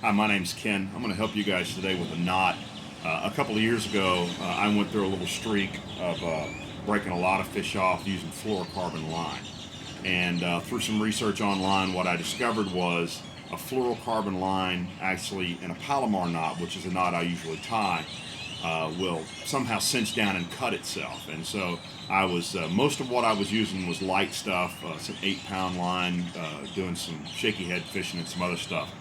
Hi, my name's Ken. I'm going to help you guys today with a knot. A couple of years ago, I went through a little streak of breaking a lot of fish off using fluorocarbon line. And through some research online, what I discovered was a fluorocarbon line actually in a Palomar knot, which is a knot I usually tie, will somehow cinch down and cut itself. And so I was most of what I was using was light stuff, some 8-pound line, doing some shaky head fishing and some other stuff.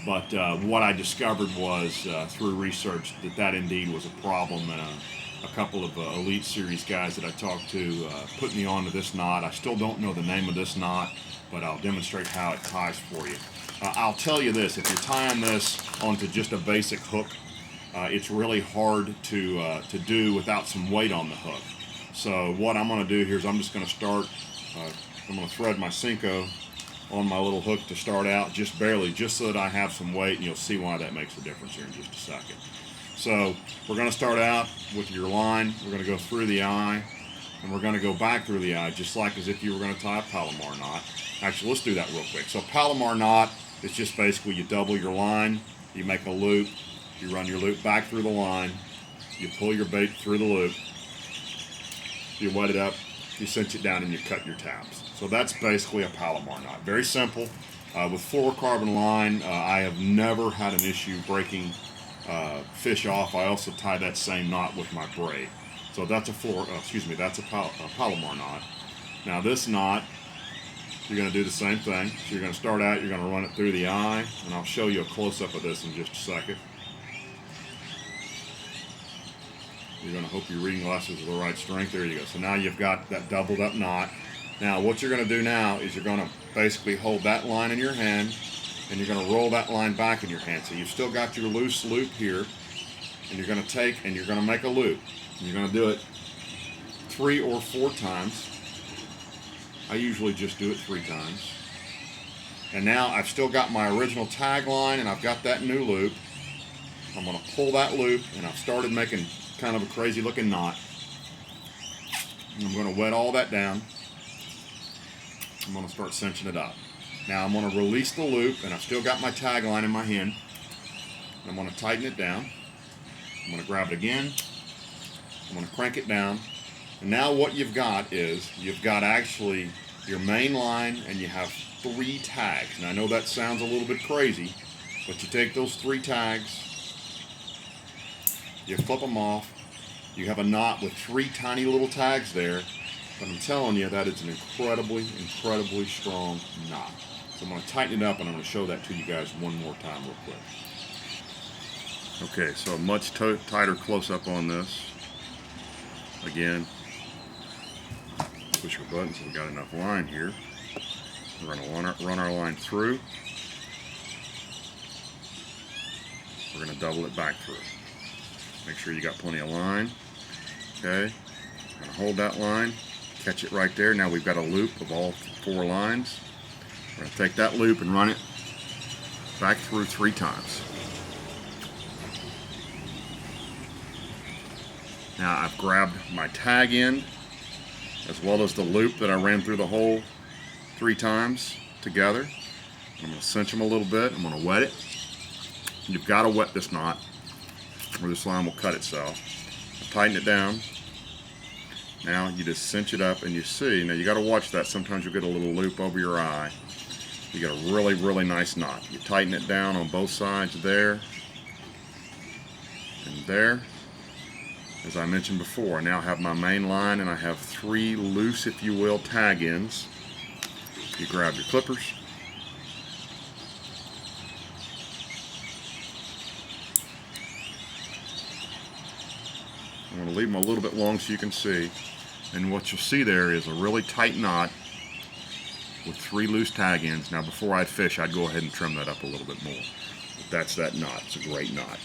But what I discovered was through research that indeed was a problem, and a couple of Elite Series guys that I talked to put me onto this knot. I still don't know the name of this knot, but I'll demonstrate how it ties for you. I'll tell you this, if you're tying this onto just a basic hook, it's really hard to do without some weight on the hook. So what I'm going to do here is I'm just going to start, I'm going to thread my Cinco on my little hook to start out, just barely, just so that I have some weight, and you'll see why that makes a difference here in just a second. So we're going to start out with your line. We're going to go through the eye, and we're going to go back through the eye, just like as if you were going to tie a Palomar knot. Actually, let's do that real quick. So Palomar knot is just basically you double your line, you make a loop, you run your loop back through the line, you pull your bait through the loop, you wet it up, you cinch it down, and you cut your tabs. So that's basically a Palomar knot. Very simple. With fluorocarbon line, I have never had an issue breaking fish off. I also tie that same knot with my braid. So that's a Palomar knot. Now this knot, you're going to do the same thing. So you're going to start out, you're going to run it through the eye, and I'll show you a close-up of this in just a second. You're going to hope your reading glasses are the right strength. There you go. So now you've got that doubled up knot. Now what you're going to do now is you're going to basically hold that line in your hand, and you're going to roll that line back in your hand. So you've still got your loose loop here, and you're going to take and you're going to make a loop. And you're going to do it 3 or 4 times. I usually just do it 3 times. And now I've still got my original tag line, and I've got that new loop. I'm going to pull that loop, and I've started making kind of a crazy looking knot. And I'm going to wet all that down. I'm going to start cinching it up. Now I'm going to release the loop, and I've still got my tag line in my hand. I'm going to tighten it down. I'm going to grab it again. I'm going to crank it down. And now what you've got is, you've got actually your main line, and you have 3 tags. And I know that sounds a little bit crazy, but you take those 3 tags, you flip them off, you have a knot with 3 tiny little tags there. But I'm telling you that it's an incredibly, incredibly strong knot. So I'm going to tighten it up, and I'm going to show that to you guys one more time real quick. Okay, so a much tighter close-up on this. Again, push your button so we got enough line here. We're going to run our line through. We're going to double it back through. Make sure you got plenty of line. Okay, I'm going to hold that line. Catch it right there. Now we've got a loop of all 4 lines. We're going to take that loop and run it back through 3 times. Now I've grabbed my tag end as well as the loop that I ran through the hole 3 times together. I'm going to cinch them a little bit. I'm going to wet it. You've got to wet this knot or this line will cut itself. Tighten it down. Now you just cinch it up, and you see, now you got to watch that. Sometimes you'll get a little loop over your eye. You got a really, really nice knot. You tighten it down on both sides there and there. As I mentioned before, I now have my main line, and I have 3 loose, if you will, tag ends. You grab your clippers. I'm going to leave them a little bit long so you can see. And what you'll see there is a really tight knot with 3 loose tag ends. Now before I'd fish, I'd go ahead and trim that up a little bit more. But that's that knot. It's a great knot.